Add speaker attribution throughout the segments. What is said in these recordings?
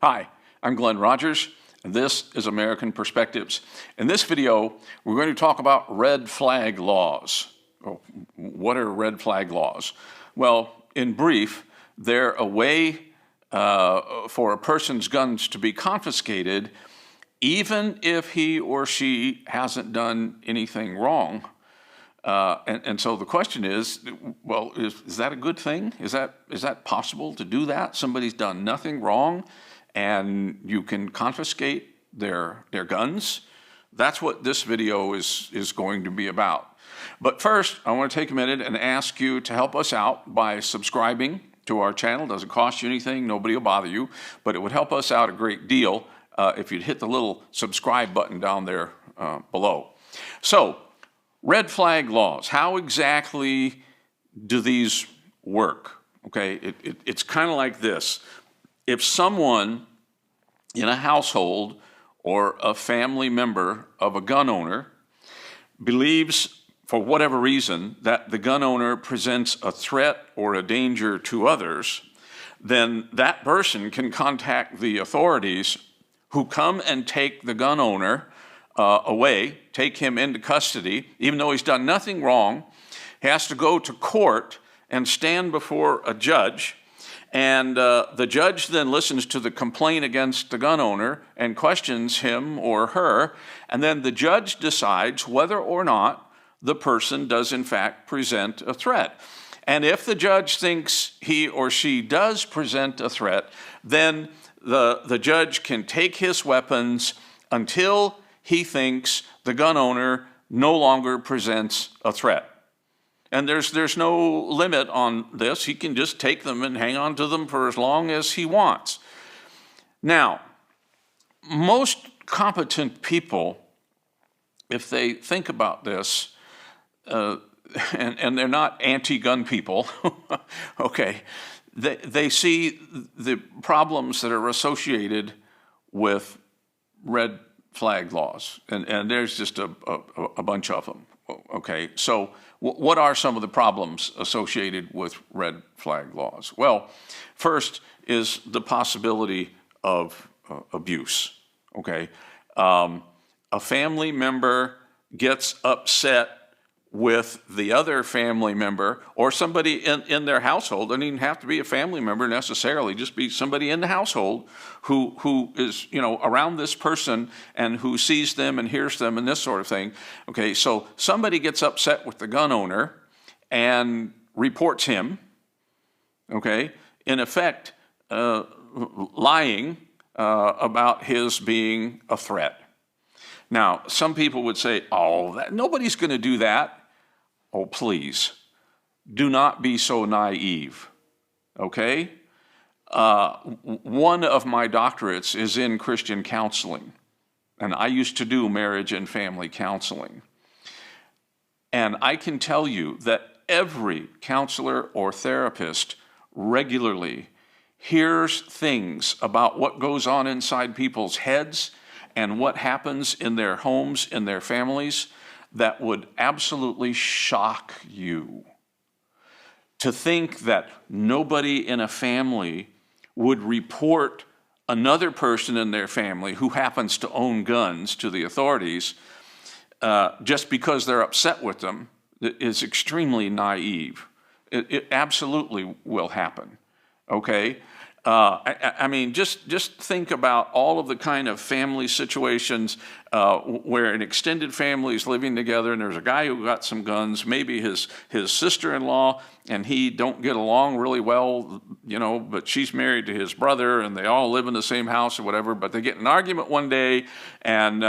Speaker 1: Hi, I'm Glenn Rogers, and this is American Perspectives. In this video, we're going to talk about red flag laws. Oh, what are red flag laws? Well, in brief, they're a way for a person's guns to be confiscated even if he or she hasn't done anything wrong. And so the question is, well, is that a good thing? Is that possible to do that? Somebody's done nothing wrong, and you can confiscate their guns? That's what this video is going to be about. But first, I want to take a minute and ask you to help us out by subscribing to our channel. It doesn't cost you anything, nobody will bother you, but it would help us out a great deal if you'd hit the little subscribe button down there below. So, red flag laws, how exactly do these work? Okay, it's kind of like this. If someone in a household or a family member of a gun owner believes, for whatever reason, that the gun owner presents a threat or a danger to others, then that person can contact the authorities, who come and take the gun owner away, take him into custody, even though he's done nothing wrong. He has to go to court and stand before a judge, and the judge then listens to the complaint against the gun owner and questions him or her, and then the judge decides whether or not the person does in fact present a threat. And if the judge thinks he or she does present a threat, then the judge can take his weapons until he thinks the gun owner no longer presents a threat. And there's no limit on this. He can just take them and hang on to them for as long as he wants. Now, most competent people, if they think about this, and they're not anti-gun people, okay, they see the problems that are associated with red flag laws, and there's just a bunch of them. Okay, so what are some of the problems associated with red flag laws? Well, first is the possibility of abuse. Okay, a family member gets upset with the other family member, or somebody in their household. Doesn't even have to be a family member necessarily, just be somebody in the household who is, around this person and who sees them and hears them and this sort of thing. Okay, so somebody gets upset with the gun owner and reports him, okay, in effect lying about his being a threat. Now, some people would say, nobody's going to do that. Oh, please, do not be so naive, okay? One of my doctorates is in Christian counseling, and I used to do marriage and family counseling. And I can tell you that every counselor or therapist regularly hears things about what goes on inside people's heads and what happens in their homes, in their families, that would absolutely shock you. To think that nobody in a family would report another person in their family who happens to own guns to the authorities just because they're upset with them is extremely naive. It absolutely will happen, okay? I mean, just think about all of the kind of family situations where an extended family is living together, and there's a guy who got some guns, maybe his sister-in-law and he don't get along really well, but she's married to his brother, and they all live in the same house or whatever, but they get in an argument one day, and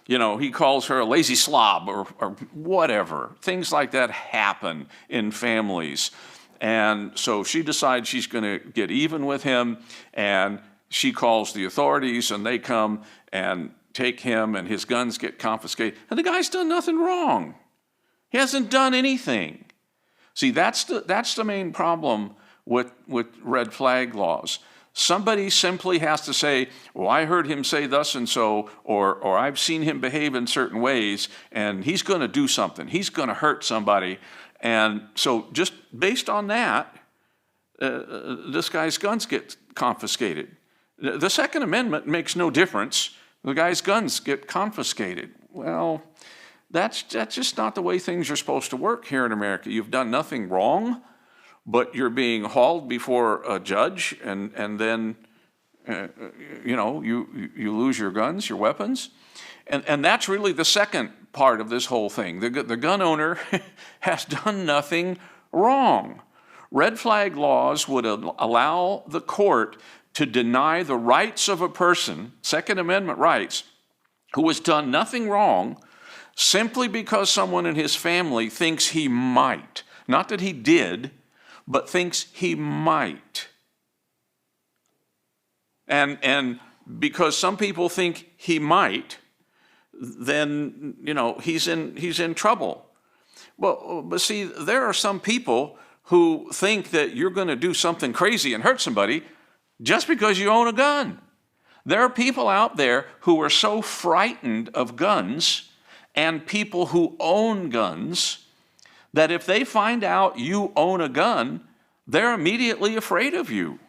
Speaker 1: he calls her a lazy slob or whatever. Things like that happen in families. And so she decides she's going to get even with him, and she calls the authorities, and they come and take him, and his guns get confiscated. And the guy's done nothing wrong. He hasn't done anything. See, that's the main problem with red flag laws. Somebody simply has to say, well, I heard him say thus and so, or I've seen him behave in certain ways, and he's going to do something. He's going to hurt somebody. And so just based on that, this guy's guns get confiscated. The Second Amendment makes no difference. The guy's guns get confiscated. Well, that's just not the way things are supposed to work here in America. You've done nothing wrong, but you're being hauled before a judge, and then you lose your guns, your weapons. And that's really the second part of this whole thing. The gun owner has done nothing wrong. Red flag laws would allow the court to deny the rights of a person, Second Amendment rights, who has done nothing wrong simply because someone in his family thinks he might. Not that he did, but thinks he might. And because some people think he might, then, he's in trouble. Well, but see, there are some people who think that you're going to do something crazy and hurt somebody just because you own a gun. There are people out there who are so frightened of guns and people who own guns that if they find out you own a gun, they're immediately afraid of you.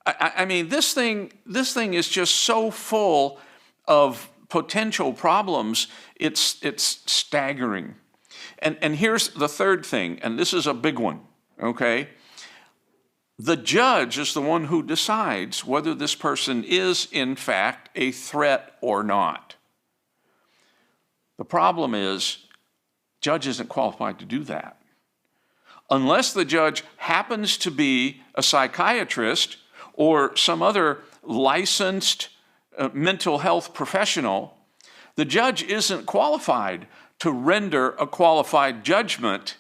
Speaker 1: I mean, this thing is just so full of potential problems, it's staggering. And here's the third thing, and this is a big one, okay? The judge is the one who decides whether this person is, in fact, a threat or not. The problem is, judge isn't qualified to do that. Unless the judge happens to be a psychiatrist or some other licensed mental health professional, the judge isn't qualified to render a qualified judgment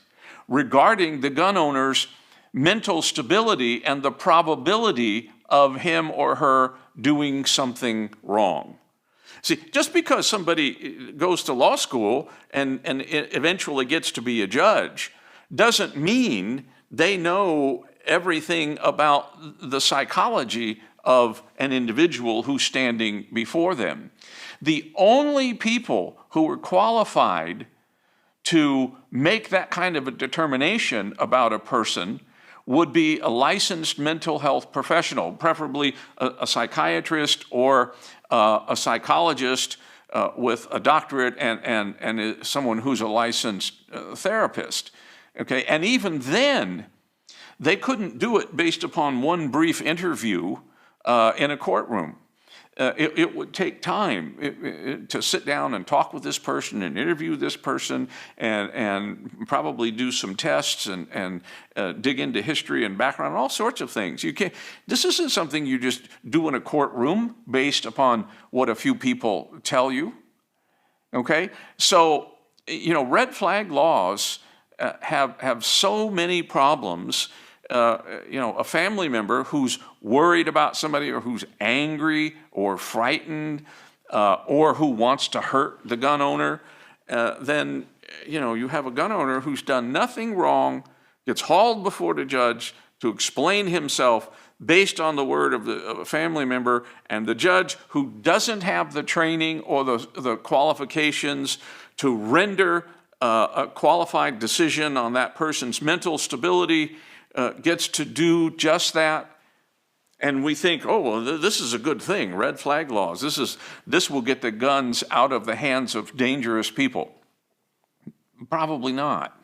Speaker 1: regarding the gun owner's mental stability and the probability of him or her doing something wrong. See, just because somebody goes to law school and eventually gets to be a judge doesn't mean they know everything about the psychology of an individual who's standing before them. The only people who are qualified to make that kind of a determination about a person would be a licensed mental health professional, preferably a psychiatrist or a psychologist with a doctorate and someone who's a licensed therapist. Okay, and even then, they couldn't do it based upon one brief interview in a courtroom. It would take time to sit down and talk with this person and interview this person and probably do some tests and dig into history and background and all sorts of things. This isn't something you just do in a courtroom based upon what a few people tell you. Okay? So, red flag laws have so many problems. A family member who's worried about somebody or who's angry or frightened or who wants to hurt the gun owner, then, you have a gun owner who's done nothing wrong, gets hauled before the judge to explain himself based on the word of a family member, and the judge who doesn't have the training or the qualifications to render a qualified decision on that person's mental stability gets to do just that. And we think, oh, well, this is a good thing, red flag laws. This will get the guns out of the hands of dangerous people. Probably not.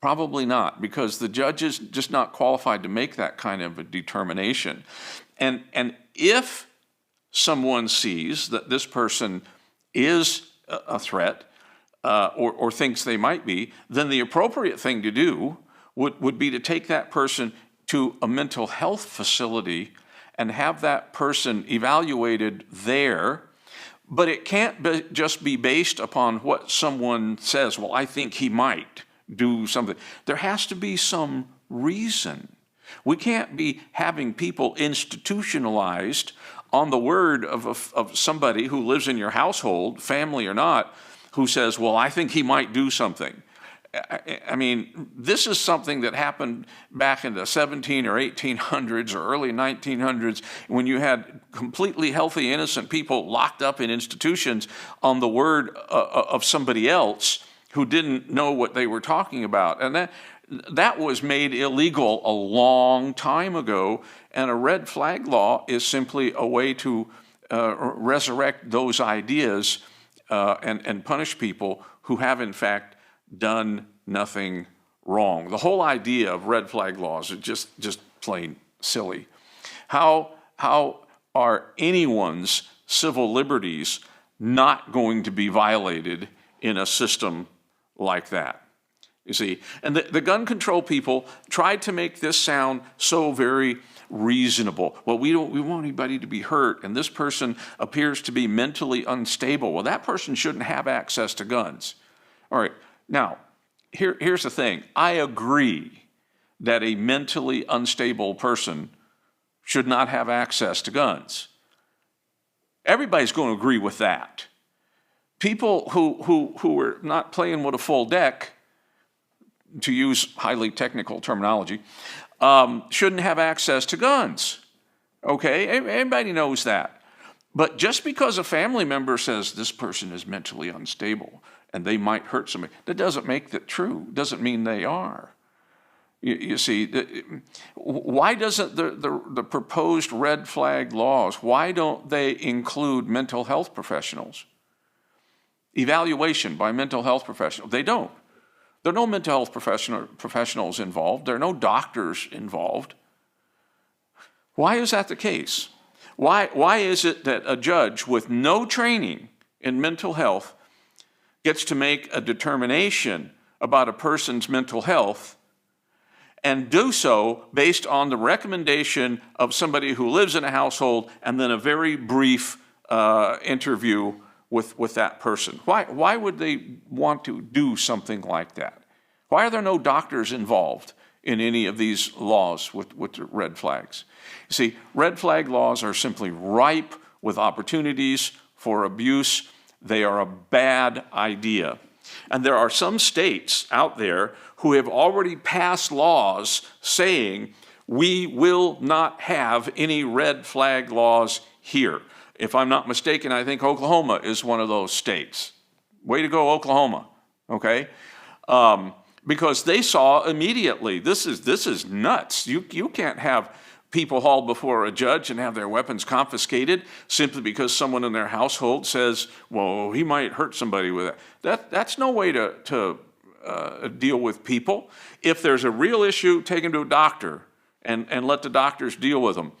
Speaker 1: Probably not, because the judge is just not qualified to make that kind of a determination. And if someone sees that this person is a threat or thinks they might be, then the appropriate thing to do would be to take that person to a mental health facility and have that person evaluated there. But it can't just be based upon what someone says, well, I think he might do something. There has to be some reason. We can't be having people institutionalized on the word of somebody who lives in your household, family or not, who says, well, I think he might do something. I mean, this is something that happened back in the 17 or 1800s or early 1900s when you had completely healthy, innocent people locked up in institutions on the word of somebody else who didn't know what they were talking about. And That was made illegal a long time ago, and a red flag law is simply a way to resurrect those ideas and punish people who have in fact done nothing wrong. The whole idea of red flag laws is just plain silly. How are anyone's civil liberties not going to be violated in a system like that? You see, and the gun control people tried to make this sound so very reasonable. Well, we want anybody to be hurt, and this person appears to be mentally unstable. Well, that person shouldn't have access to guns. All right, now, here's the thing. I agree that a mentally unstable person should not have access to guns. Everybody's going to agree with that. People who are not playing with a full deck, to use highly technical terminology, shouldn't have access to guns. Okay, everybody knows that. But just because a family member says this person is mentally unstable and they might hurt somebody, that doesn't make that true. Doesn't mean they are. You see, why doesn't the proposed red flag laws, why don't they include mental health professionals? Evaluation by mental health professionals. They don't. There are no mental health professionals involved. There are no doctors involved. Why is that the case? Why is it that a judge with no training in mental health gets to make a determination about a person's mental health and do so based on the recommendation of somebody who lives in a household and then a very brief interview with that person? Why would they want to do something like that? Why are there no doctors involved in any of these laws with the red flags? You see, red flag laws are simply ripe with opportunities for abuse. They are a bad idea. And there are some states out there who have already passed laws saying we will not have any red flag laws here. If I'm not mistaken, I think Oklahoma is one of those states. Way to go, Oklahoma, okay? Because they saw immediately, this is nuts. You can't have people hauled before a judge and have their weapons confiscated simply because someone in their household says, well, he might hurt somebody with it. That's no way to deal with people. If there's a real issue, take them to a doctor and let the doctors deal with them.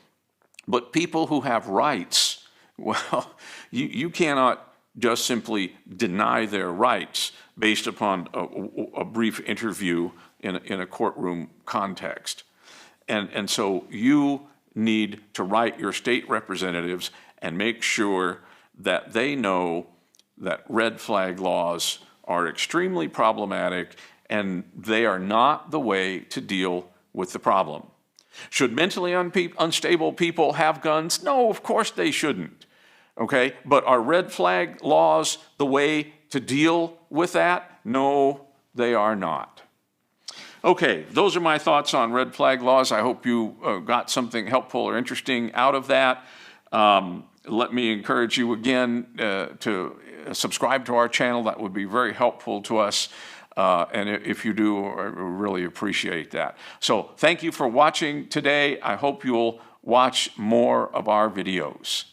Speaker 1: But people who have rights, well, you cannot just simply deny their rights based upon a brief interview in a courtroom context. And so you need to write your state representatives and make sure that they know that red flag laws are extremely problematic and they are not the way to deal with the problem. Should mentally unstable people have guns? No, of course they shouldn't. Okay, but are red flag laws the way to deal with that? No, they are not. Okay, those are my thoughts on red flag laws. I hope you got something helpful or interesting out of that. Let me encourage you again to subscribe to our channel. That would be very helpful to us. And if you do, I really appreciate that. So thank you for watching today. I hope you'll watch more of our videos.